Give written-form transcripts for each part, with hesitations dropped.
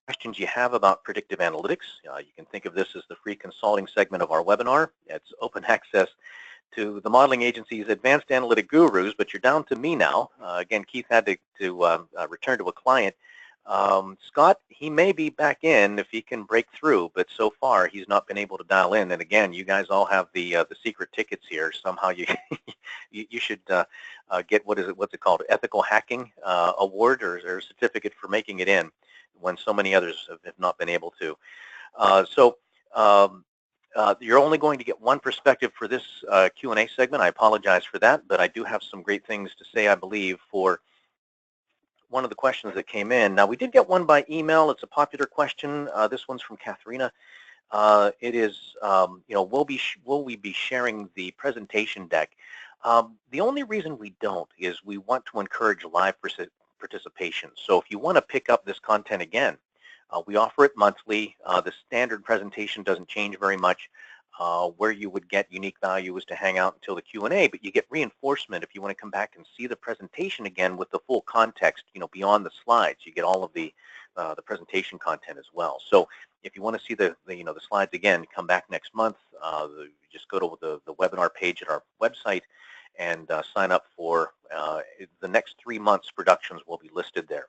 questions you have about predictive analytics, you can think of this as the free consulting segment of our webinar. It's open access to the modeling agency's advanced analytic gurus, but you're down to me now. Again, Keith had to return to a client. Scott, he may be back in if he can break through, but so far he's not been able to dial in. And again, you guys all have the secret tickets here. Somehow you you should get what's it called, ethical hacking award or certificate for making it in when so many others have not been able to. You're only going to get one perspective for this Q&A segment. I apologize for that, but I do have some great things to say, I believe, for one of the questions that came in. Now, we did get one by email. It's a popular question. This one's from Katharina. It is, will we be sharing the presentation deck? The only reason we don't is we want to encourage live participation. So if you want to pick up this content again, we offer it monthly. The standard presentation doesn't change very much. Where you would get unique value is to hang out until the Q&A, but you get reinforcement if you want to come back and see the presentation again with the full context, beyond the slides. You get all of the presentation content as well. So if you want to see the slides again, come back next month. Just go to the webinar page at our website and sign up for the next 3 months' productions will be listed there.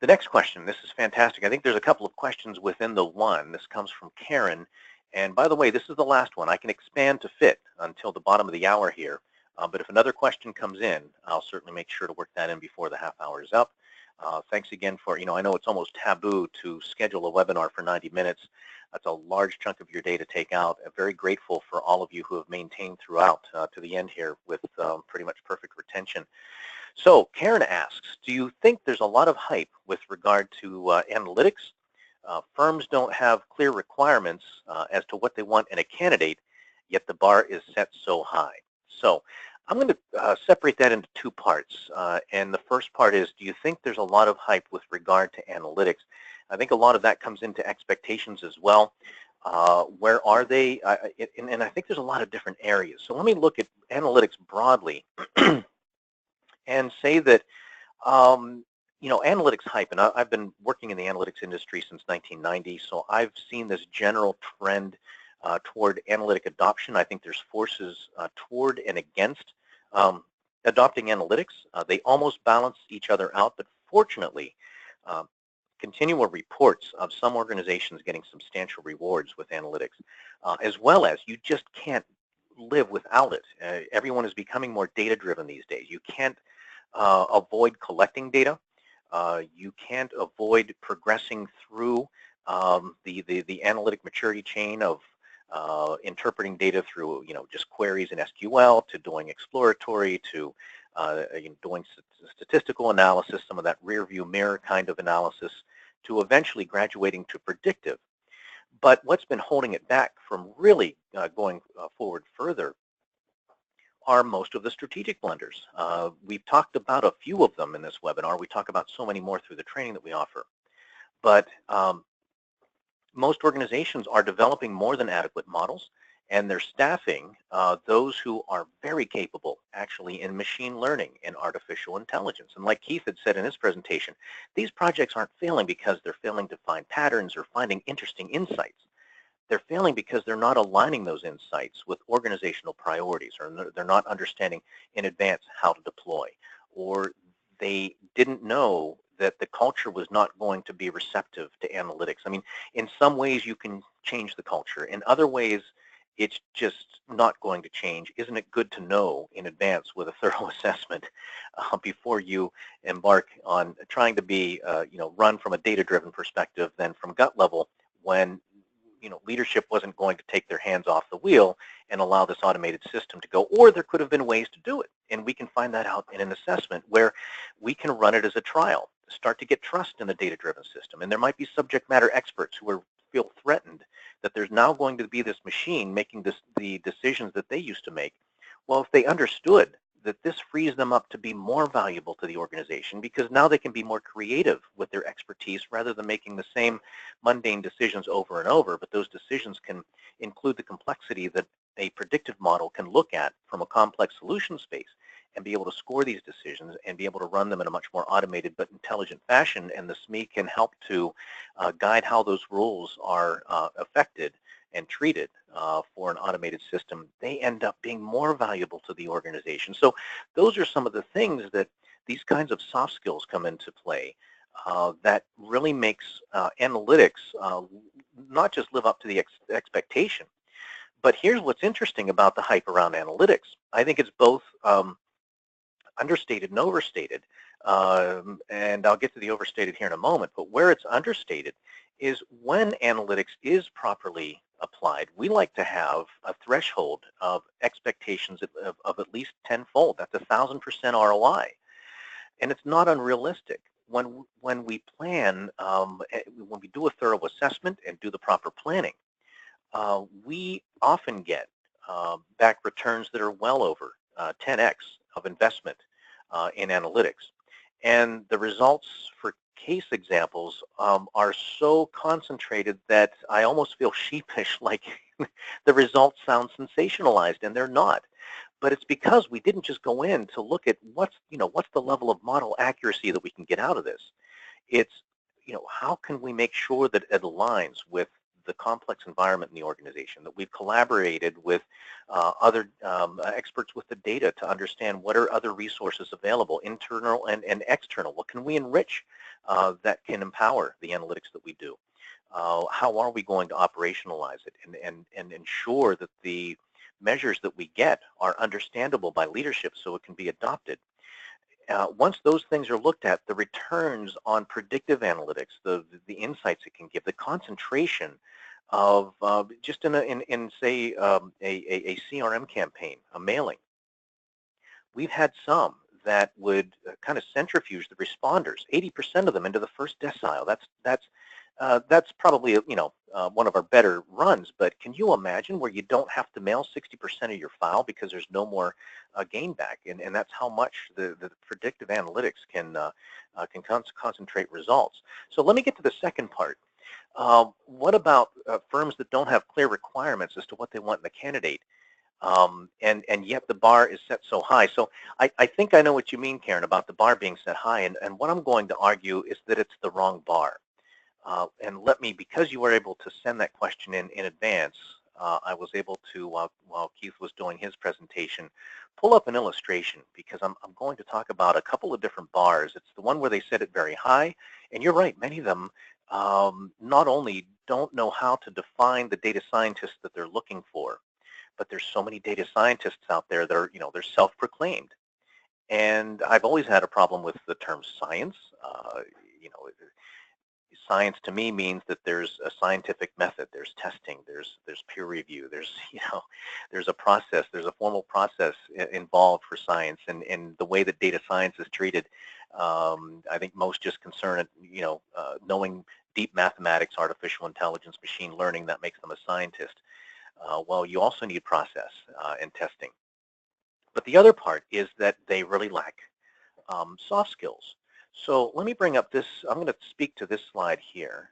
The next question, this is fantastic. I think there's a couple of questions within the one. This comes from Karen. And by the way, this is the last one. I can expand to fit until the bottom of the hour here. But if another question comes in, I'll certainly make sure to work that in before the half hour is up. Thanks again for, I know it's almost taboo to schedule a webinar for 90 minutes. That's a large chunk of your day to take out. I'm very grateful for all of you who have maintained throughout to the end here with pretty much perfect retention. So Karen asks, do you think there's a lot of hype with regard to analytics? Firms don't have clear requirements as to what they want in a candidate, yet the bar is set so high. So I'm going to separate that into two parts. And the first part is, do you think there's a lot of hype with regard to analytics? I think a lot of that comes into expectations as well. Where are they? And I think there's a lot of different areas. So let me look at analytics broadly and say that, analytics hype, and I've been working in the analytics industry since 1990, so I've seen this general trend toward analytic adoption. I think there's forces toward and against adopting analytics. They almost balance each other out, but fortunately, continual reports of some organizations getting substantial rewards with analytics, as well as you just can't live without it. Everyone is becoming more data-driven these days. You can't avoid collecting data. You can't avoid progressing through the analytic maturity chain of interpreting data through, just queries in SQL, to doing exploratory, to doing statistical analysis, some of that rear view mirror kind of analysis, to eventually graduating to predictive. But what's been holding it back from really going forward further are most of the strategic blunders. We've talked about a few of them in this webinar. We talk about so many more through the training that we offer. But most organizations are developing more than adequate models, and they're staffing those who are very capable actually in machine learning and artificial intelligence. And like Keith had said in his presentation, these projects aren't failing because they're failing to find patterns or finding interesting insights. They're failing because they're not aligning those insights with organizational priorities, or they're not understanding in advance how to deploy, or they didn't know that the culture was not going to be receptive to analytics. I mean, in some ways you can change the culture. In other ways, it's just not going to change. Isn't it good to know in advance with a thorough assessment before you embark on trying to be, run from a data-driven perspective than from gut level, when leadership wasn't going to take their hands off the wheel and allow this automated system to go, or there could have been ways to do it. And we can find that out in an assessment where we can run it as a trial, start to get trust in the data-driven system. And there might be subject matter experts who feel threatened that there's now going to be this machine making the decisions that they used to make. Well, if they understood that this frees them up to be more valuable to the organization, because now they can be more creative with their expertise rather than making the same mundane decisions over and over, but those decisions can include the complexity that a predictive model can look at from a complex solution space and be able to score these decisions and be able to run them in a much more automated but intelligent fashion. And the SME can help to guide how those rules are affected and treated for an automated system. They end up being more valuable to the organization. So those are some of the things that these kinds of soft skills come into play that really makes analytics not just live up to the expectation. But here's what's interesting about the hype around analytics. I think it's both understated and overstated. And I'll get to the overstated here in a moment. But where it's understated is when analytics is properly applied, we like to have a threshold of expectations of at least tenfold. That's 1,000% ROI. And it's not unrealistic. When we plan, when we do a thorough assessment and do the proper planning, we often get back returns that are well over 10x of investment in analytics. And the results for case examples are so concentrated that I almost feel sheepish, like the results sound sensationalized, and they're not. But it's because we didn't just go in to look at what's the level of model accuracy that we can get out of this. It's, how can we make sure that it aligns with the complex environment in the organization, that we've collaborated with other experts with the data to understand what are other resources available, internal and external. What can we enrich that can empower the analytics that we do? How are we going to operationalize it and ensure that the measures that we get are understandable by leadership so it can be adopted? Once those things are looked at, the returns on predictive analytics, the insights it can give, the concentration of just in say a CRM campaign, a mailing. We've had some that would kind of centrifuge the responders, 80% of them into the first decile. That's probably one of our better runs, but can you imagine where you don't have to mail 60% of your file because there's no more gain back, and that's how much the predictive analytics can concentrate results. So let me get to the second part. What about firms that don't have clear requirements as to what they want in the candidate, and yet the bar is set so high? So I think I know what you mean, Karen, about the bar being set high, and what I'm going to argue is that it's the wrong bar. And let me, because you were able to send that question in advance, I was able to, while Keith was doing his presentation, pull up an illustration, because I'm going to talk about a couple of different bars. It's the one where they set it very high, and you're right, many of them not only don't know how to define the data scientists that they're looking for, but there's so many data scientists out there that are, they're self-proclaimed. And I've always had a problem with the term science. Science to me means that there's a scientific method, there's testing, there's peer review, there's a process, there's a formal process involved for science, and the way that data science is treated, I think most just concern knowing deep mathematics, artificial intelligence, machine learning, that makes them a scientist. Well, you also need process and testing. But the other part is that they really lack soft skills. So let me bring up this. I'm going to speak to this slide here.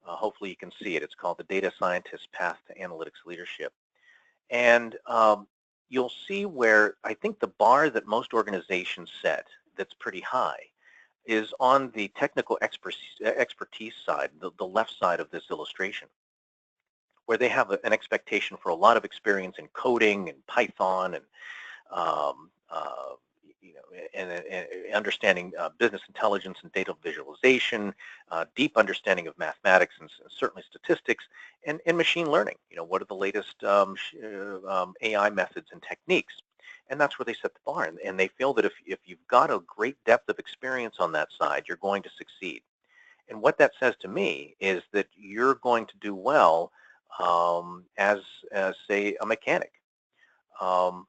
Hopefully you can see it. It's called the Data Scientist Path to Analytics Leadership. And you'll see where I think the bar that most organizations set that's pretty high is on the technical expertise side, the left side of this illustration, where they have an expectation for a lot of experience in coding and Python and understanding business intelligence and data visualization, deep understanding of mathematics and certainly statistics, and machine learning. What are the latest AI methods and techniques? And that's where they set the bar. And they feel that if you've got a great depth of experience on that side, you're going to succeed. And what that says to me is that you're going to do well as say, a mechanic. Oh,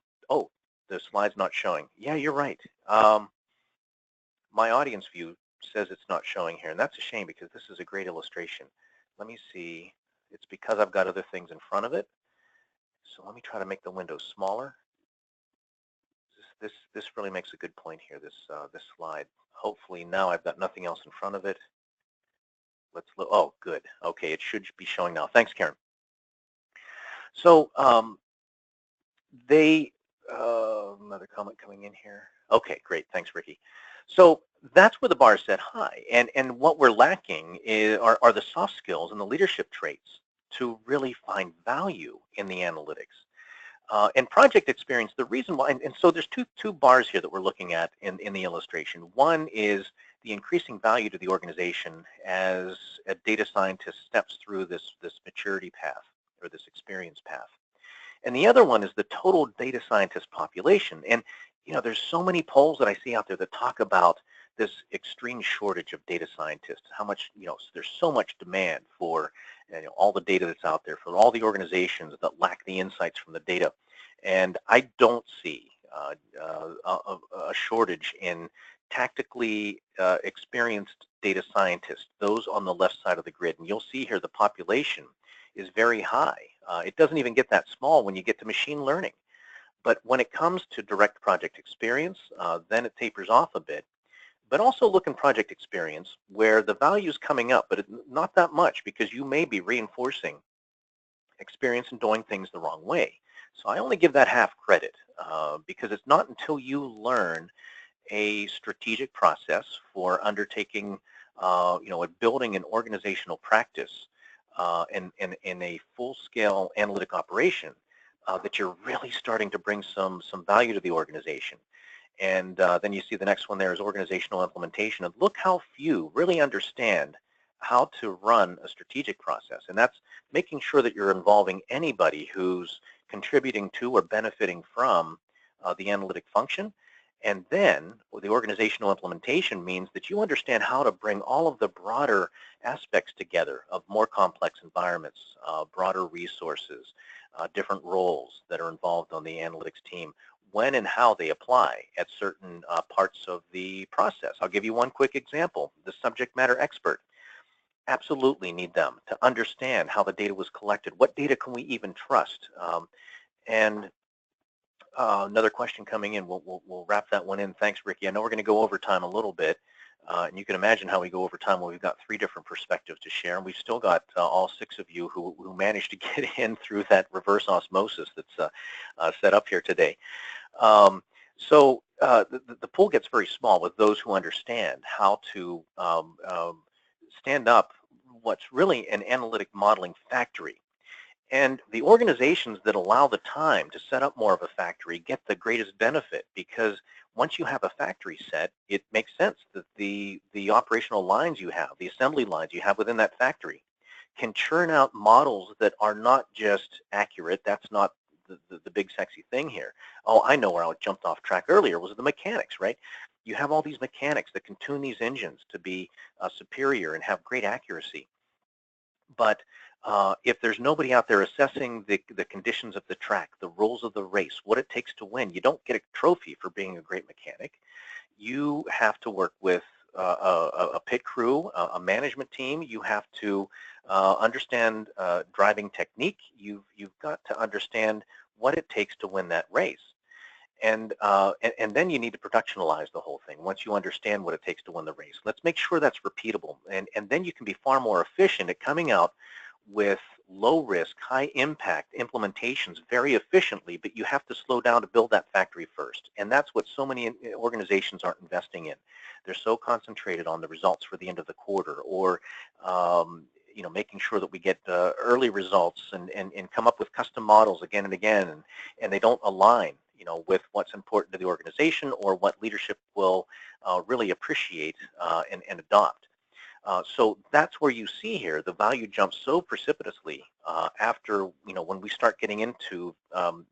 the slide's not showing. Yeah, you're right. My audience view says it's not showing here, and that's a shame because this is a great illustration. Let me see. It's because I've got other things in front of it. So let me try to make the window smaller. This really makes a good point here, this slide. Hopefully now I've got nothing else in front of it. Let's look. Oh, good. Okay, it should be showing now. Thanks, Karen. So another comment coming in here. Okay, great. Thanks, Ricky. So that's where the bar is set high. And what we're lacking are the soft skills and the leadership traits to really find value in the analytics. And project experience, the reason why, and so there's two bars here that we're looking at in the illustration. One is the increasing value to the organization as a data scientist steps through this maturity path or this experience path. And the other one is the total data scientist population. And there's so many polls that I see out there that talk about this extreme shortage of data scientists, how much, there's so much demand for all the data that's out there, for all the organizations that lack the insights from the data. And I don't see a shortage in tactically experienced data scientists, those on the left side of the grid. And you'll see here the population is very high. It doesn't even get that small when you get to machine learning. But when it comes to direct project experience, then it tapers off a bit. But also look in project experience where the value is coming up, but not that much because you may be reinforcing experience in doing things the wrong way. So I only give that half credit because it's not until you learn a strategic process for undertaking, building an organizational practice in a full-scale analytic operation that you're really starting to bring some value to the organization. And then you see the next one there is organizational implementation. And look how few really understand how to run a strategic process. And that's making sure that you're involving anybody who's contributing to or benefiting from the analytic function. And then the organizational implementation means that you understand how to bring all of the broader aspects together of more complex environments, broader resources, different roles that are involved on the analytics team, when and how they apply at certain parts of the process. I'll give you one quick example. The subject matter expert. Absolutely need them to understand how the data was collected. What data can we even trust? And another question coming in. We'll wrap that one in. Thanks, Ricky. I know we're going to go over time a little bit. And you can imagine how we go over time when we've got 3 different perspectives to share. And we've still got all 6 of you who managed to get in through that reverse osmosis that's set up here today. So the pool gets very small with those who understand how to stand up what's really an analytic modeling factory. And the organizations that allow the time to set up more of a factory get the greatest benefit because once you have a factory set, it makes sense that the operational lines you have, the assembly lines you have within that factory can churn out models that are not just accurate. That's not the big sexy thing here. Oh, I know where I jumped off track earlier was the mechanics, right? You have all these mechanics that can tune these engines to be superior and have great accuracy. But if there's nobody out there assessing the conditions of the track, the rules of the race, what it takes to win, you don't get a trophy for being a great mechanic. You have to work with a pit crew, a management team. You have to understand driving technique. You've got to understand what it takes to win that race. And then you need to productionalize the whole thing once you understand what it takes to win the race. Let's make sure that's repeatable. And then you can be far more efficient at coming out with low risk, high impact implementations very efficiently, but you have to slow down to build that factory first. And that's what so many organizations aren't investing in. They're so concentrated on the results for the end of the quarter or making sure that we get early results and come up with custom models again and again, and they don't align with what's important to the organization or what leadership will really appreciate and adopt. So that's where you see here the value jumps so precipitously after, when we start getting into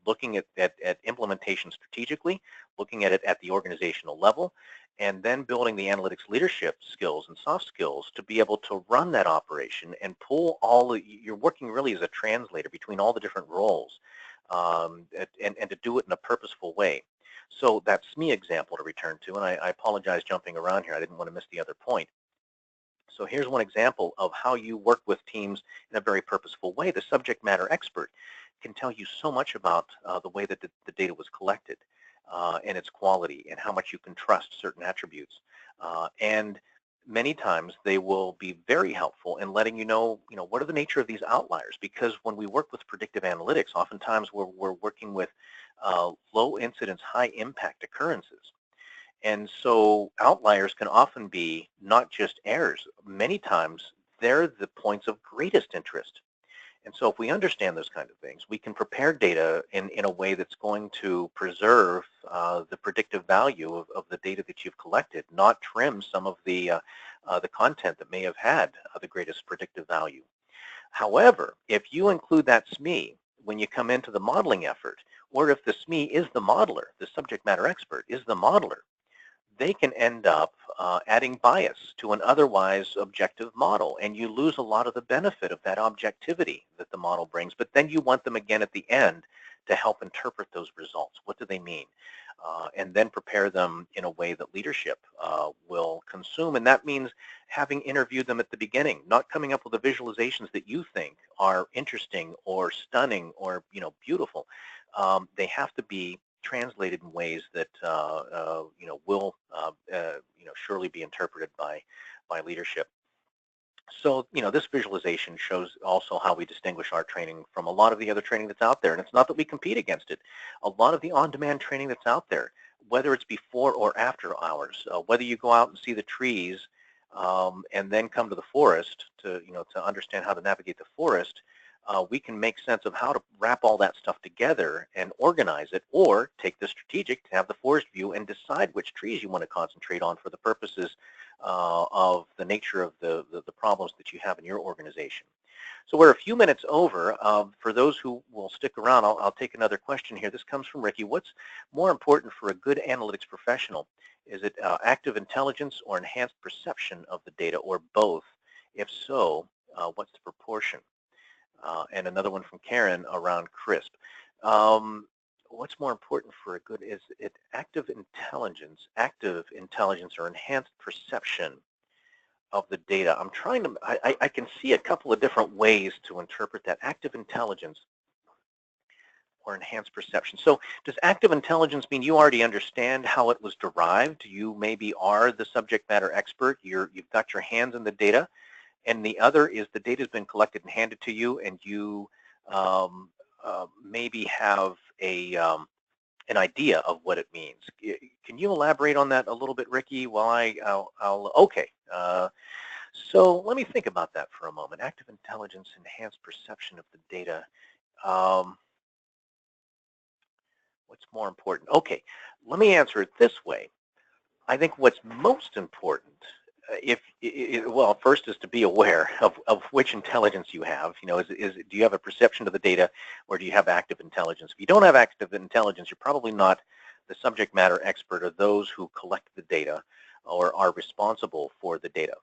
looking at implementation strategically, looking at it at the organizational level, and then building the analytics leadership skills and soft skills to be able to run that operation and pull you're working really as a translator between all the different roles and to do it in a purposeful way. So that SME example to return to, and I apologize jumping around here. I didn't want to miss the other point. So here's one example of how you work with teams in a very purposeful way. The subject matter expert can tell you so much about the way that the data was collected and its quality and how much you can trust certain attributes. And many times they will be very helpful in letting you know, what are the nature of these outliers? Because when we work with predictive analytics, oftentimes we're working with low incidence, high impact occurrences. And so outliers can often be not just errors. Many times they're the points of greatest interest. And so if we understand those kind of things, we can prepare data in a way that's going to preserve the predictive value of the data that you've collected, not trim some of the content that may have had the greatest predictive value. However, if you include that SME when you come into the modeling effort, or if the SME is the modeler, the subject matter expert is the modeler, they can end up adding bias to an otherwise objective model, and you lose a lot of the benefit of that objectivity that the model brings. But then you want them again at the end to help interpret those results. What do they mean? And then prepare them in a way that leadership will consume. And that means having interviewed them at the beginning, not coming up with the visualizations that you think are interesting or stunning or beautiful. They have to be translated in ways that will surely be interpreted by leadership. So this visualization shows also how we distinguish our training from a lot of the other training that's out there. And it's not that we compete against it. A lot of the on-demand training that's out there, whether it's before or after hours, whether you go out and see the trees and then come to the forest to understand how to navigate the forest, we can make sense of how to wrap all that stuff together and organize it, or take the strategic to have the forest view and decide which trees you want to concentrate on for the purposes of the nature of the problems that you have in your organization. So we're a few minutes over. For those who will stick around, I'll take another question here. This comes from Ricky. What's more important for a good analytics professional? Is it active intelligence or enhanced perception of the data, or both? If so, what's the proportion? And another one from Karen around CRISP. What's more important for a good, is it active intelligence or enhanced perception of the data? I'm trying to, I can see a couple of different ways to interpret that. Active intelligence or enhanced perception. So does active intelligence mean you already understand how it was derived? You maybe are the subject matter expert. You've got your hands in the data. And the other is the data has been collected and handed to you, and you maybe have an idea of what it means. Can you elaborate on that a little bit, Ricky? While okay. So let me think about that for a moment. Active intelligence, enhanced perception of the data. What's more important? Okay, let me answer it this way. I think what's most important, well, first is to be aware of which intelligence you have. Do you have a perception of the data, or do you have active intelligence? If you don't have active intelligence, you're probably not the subject matter expert, or those who collect the data or are responsible for the data.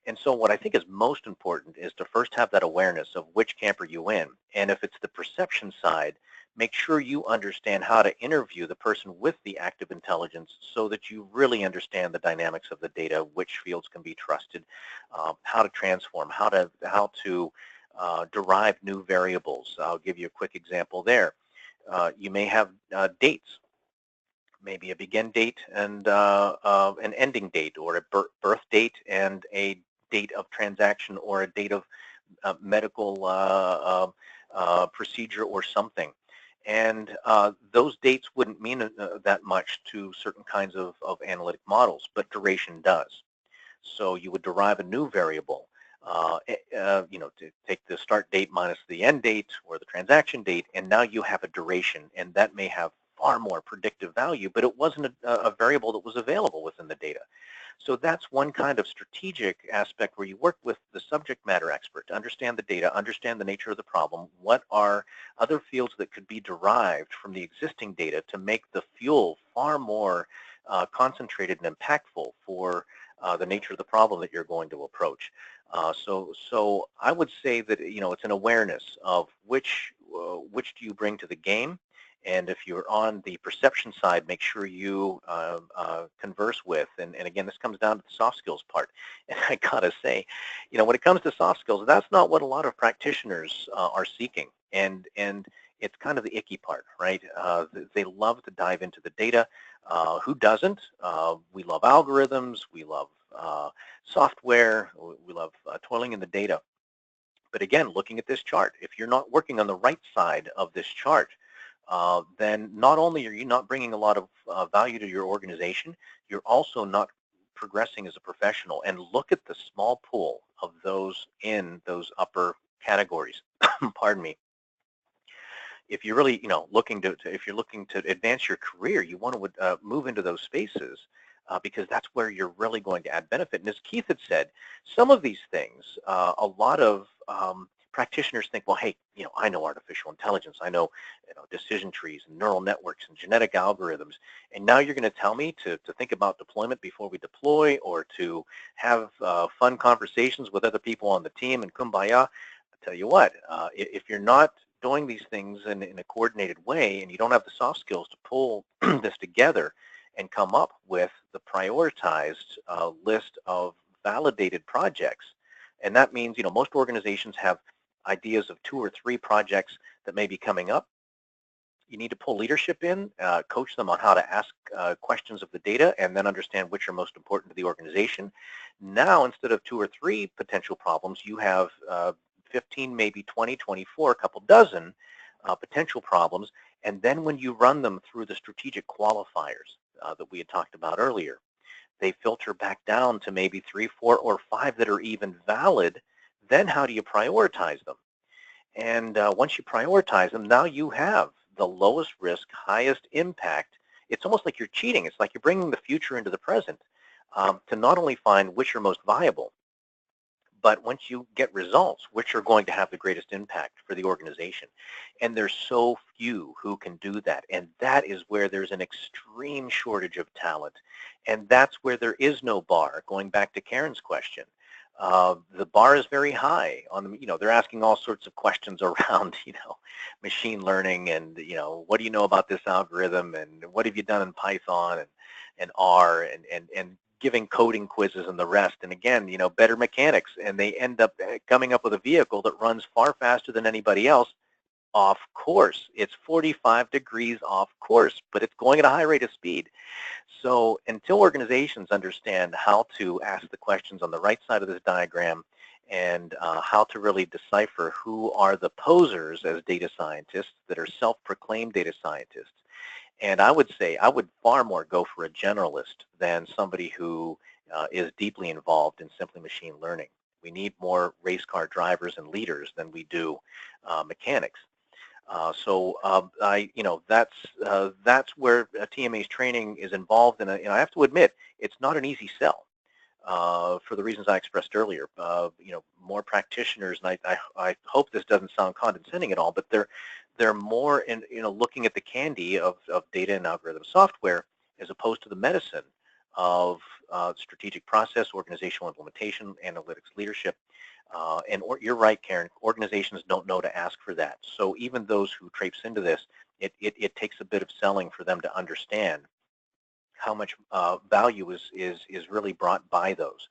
And so what I think is most important is to first have that awareness of which camp are you in. And if it's the perception side, make sure you understand how to interview the person with the active intelligence so that you really understand the dynamics of the data, which fields can be trusted, how to transform, how to derive new variables. I'll give you a quick example there. You may have dates, maybe a begin date and an ending date, or a birth date and a date of transaction, or a date of medical procedure or something. And those dates wouldn't mean that much to certain kinds of analytic models, but duration does. So you would derive a new variable, to take the start date minus the end date or the transaction date, and now you have a duration, and that may have far more predictive value, but it wasn't a variable that was available within the data. So that's one kind of strategic aspect where you work with the subject matter expert to understand the data, understand the nature of the problem. What are other fields that could be derived from the existing data to make the fuel far more concentrated and impactful for the nature of the problem that you're going to approach? So I would say that it's an awareness of which do you bring to the game. And if you're on the perception side, make sure you converse with, and again, this comes down to the soft skills part. And I gotta say, when it comes to soft skills, that's not what a lot of practitioners are seeking. And it's kind of the icky part, right? They love to dive into the data. Who doesn't? We love algorithms. We love software. We love toiling in the data. But again, looking at this chart, if you're not working on the right side of this chart, then not only are you not bringing a lot of value to your organization, you're also not progressing as a professional. And look at the small pool of those in those upper categories. Pardon me. If you're really, looking if you're looking to advance your career, you want to move into those spaces because that's where you're really going to add benefit. And as Keith had said, some of these things, a lot of practitioners think, well, hey, I know artificial intelligence, I know, decision trees and neural networks and genetic algorithms, and now you're going to tell me to think about deployment before we deploy, or to have fun conversations with other people on the team and kumbaya. I'll tell you what, if you're not doing these things in a coordinated way, and you don't have the soft skills to pull this together and come up with the prioritized list of validated projects. And that means, most organizations have ideas of 2 or 3 projects that may be coming up. You need to pull leadership in, coach them on how to ask questions of the data, and then understand which are most important to the organization. Now, instead of 2 or 3 potential problems, you have 15, maybe 20, 24, a couple dozen potential problems. And then when you run them through the strategic qualifiers that we had talked about earlier, they filter back down to maybe 3, 4, or 5 that are even valid. Then how do you prioritize them? And once you prioritize them, now you have the lowest risk, highest impact. It's almost like you're cheating. It's like you're bringing the future into the present to not only find which are most viable, but once you get results, which are going to have the greatest impact for the organization. And there's so few who can do that. And that is where there's an extreme shortage of talent. And that's where there is no bar, going back to Karen's question. The bar is very high on them. They're asking all sorts of questions around, machine learning and, what do you know about this algorithm, and what have you done in Python and R, and giving coding quizzes and the rest. And again, better mechanics, and they end up coming up with a vehicle that runs far faster than anybody else. Off course, it's 45 degrees off course, but it's going at a high rate of speed. So until organizations understand how to ask the questions on the right side of this diagram, and how to really decipher who are the posers as data scientists that are self-proclaimed data scientists. And I would say I would far more go for a generalist than somebody who is deeply involved in simply machine learning. We need more race car drivers and leaders than we do mechanics. That's where TMA's training is involved. And I have to admit, it's not an easy sell for the reasons I expressed earlier. More practitioners, and I hope this doesn't sound condescending at all, but they're more in looking at the candy of data and algorithm software as opposed to the medicine of strategic process, organizational implementation, analytics leadership. You're right, Karen, organizations don't know to ask for that. So even those who traipse into this, it takes a bit of selling for them to understand how much value is really brought by those.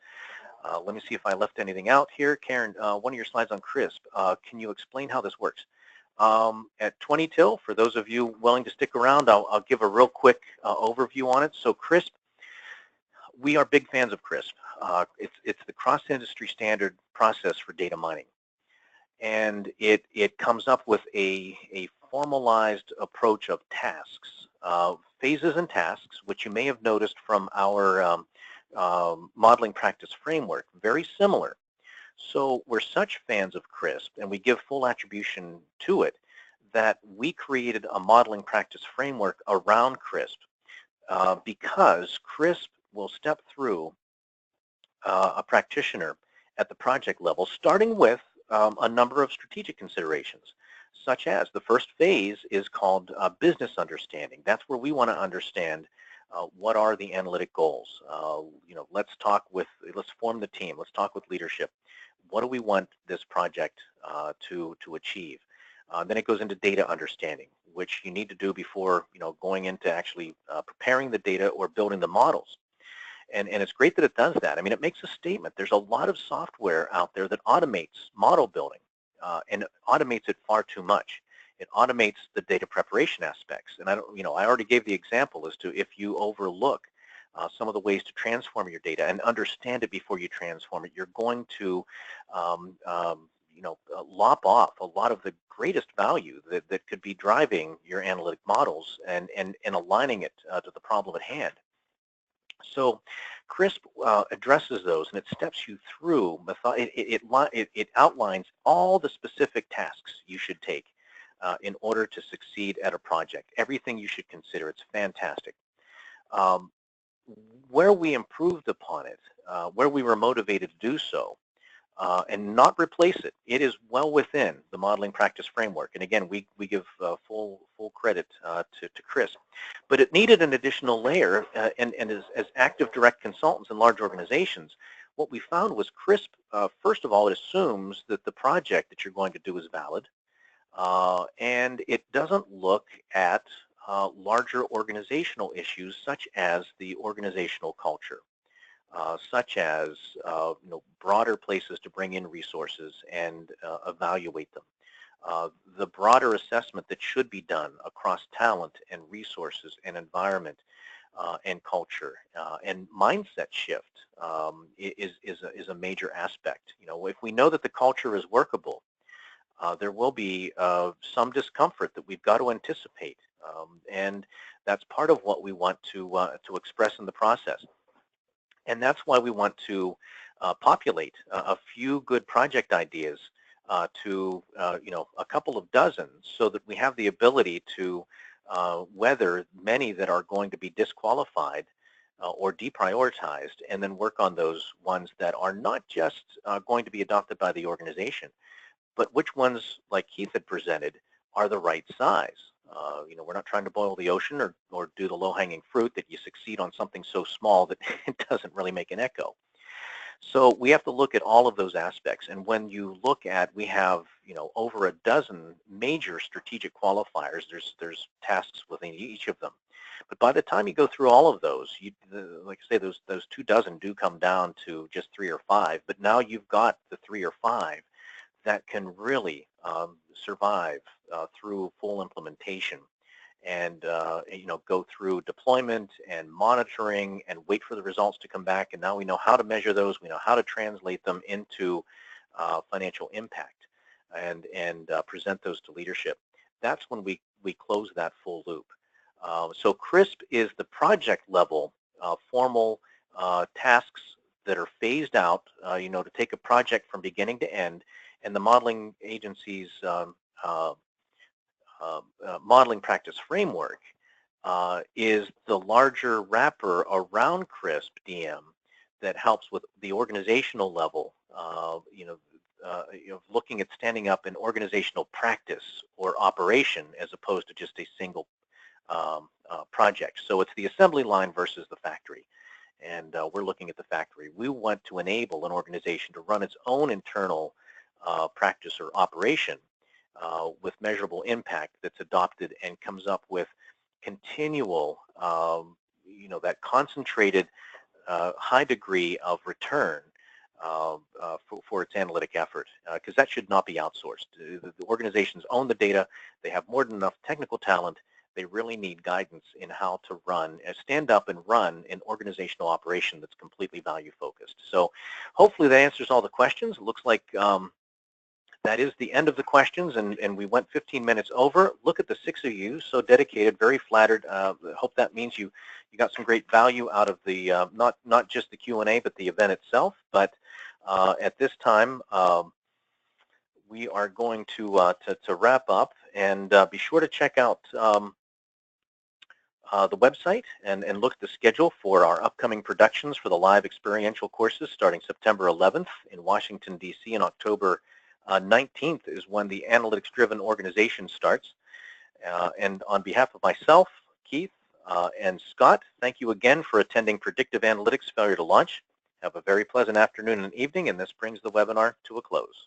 Let me see if I left anything out here. Karen, one of your slides on CRISP, can you explain how this works? At 20 till, for those of you willing to stick around, I'll give a real quick overview on it. So CRISP, we are big fans of CRISP. It's the cross-industry standard process for data mining. And it comes up with a formalized approach of tasks, phases and tasks, which you may have noticed from our modeling practice framework, very similar. So we're such fans of CRISP, and we give full attribution to it, that we created a modeling practice framework around CRISP because CRISP will step through a practitioner at the project level, starting with a number of strategic considerations, such as the first phase is called business understanding. That's where we want to understand what are the analytic goals. Let's form the team. Let's talk with leadership. What do we want this project to achieve? Then it goes into data understanding, which you need to do before going into actually preparing the data or building the models. And it's great that it does that. I mean, it makes a statement. There's a lot of software out there that automates model building, and it automates it far too much. It automates the data preparation aspects. And I already gave the example as to if you overlook some of the ways to transform your data and understand it before you transform it, you're going to lop off a lot of the greatest value that could be driving your analytic models and aligning it to the problem at hand. So CRISP addresses those, and it steps you through, it outlines all the specific tasks you should take in order to succeed at a project, everything you should consider. It's fantastic. Where we improved upon it, where we were motivated to do so, and not replace it. It is well within the modeling practice framework. And again, we give full credit to CRISP. But it needed an additional layer, and as active direct consultants in large organizations, what we found was CRISP, first of all, it assumes that the project that you're going to do is valid, and it doesn't look at larger organizational issues such as the organizational culture. Such as broader places to bring in resources and evaluate them. The broader assessment that should be done across talent and resources and environment and culture and mindset shift is a major aspect. If we know that the culture is workable, there will be some discomfort that we've got to anticipate, and that's part of what we want to express in the process. And that's why we want to populate a few good project ideas to a couple of dozen, so that we have the ability to weather many that are going to be disqualified or deprioritized, and then work on those ones that are not just going to be adopted by the organization, but which ones, like Keith had presented, are the right size. We're not trying to boil the ocean or do the low-hanging fruit that you succeed on something so small that it doesn't really make an echo. So we have to look at all of those aspects. And when you look at, we have over a dozen major strategic qualifiers. There's tasks within each of them. But by the time you go through all of those, like I say, those 2 dozen do come down to just 3 or 5. But now you've got the 3 or 5 that can really survive through full implementation, and go through deployment and monitoring and wait for the results to come back. And now we know how to measure those. We know how to translate them into financial impact and present those to leadership. That's when we close that full loop. So CRISP is the project level formal tasks that are phased out, to take a project from beginning to end. And the modeling agency's modeling practice framework is the larger wrapper around CRISP DM that helps with the organizational level, looking at standing up an organizational practice or operation as opposed to just a single project. So it's the assembly line versus the factory. And we're looking at the factory. We want to enable an organization to run its own internal practice or operation with measurable impact that's adopted and comes up with continual, that concentrated high degree of return for its analytic effort, because that should not be outsourced. The organizations own the data. They have more than enough technical talent. They really need guidance in how to stand up and run an organizational operation that's completely value focused. So hopefully that answers all the questions. It looks like that is the end of the questions, and we went 15 minutes over. Look at the 6 of you, so dedicated, very flattered. Hope that means you got some great value out of the, not just the Q&A, but the event itself. But at this time, we are going to wrap up, and be sure to check out the website and look at the schedule for our upcoming productions for the live experiential courses starting September 11th in Washington, D.C., and October 19th is when the analytics-driven organization starts. And on behalf of myself, Keith, and Scott, thank you again for attending Predictive Analytics Failure to Launch. Have a very pleasant afternoon and evening, and this brings the webinar to a close.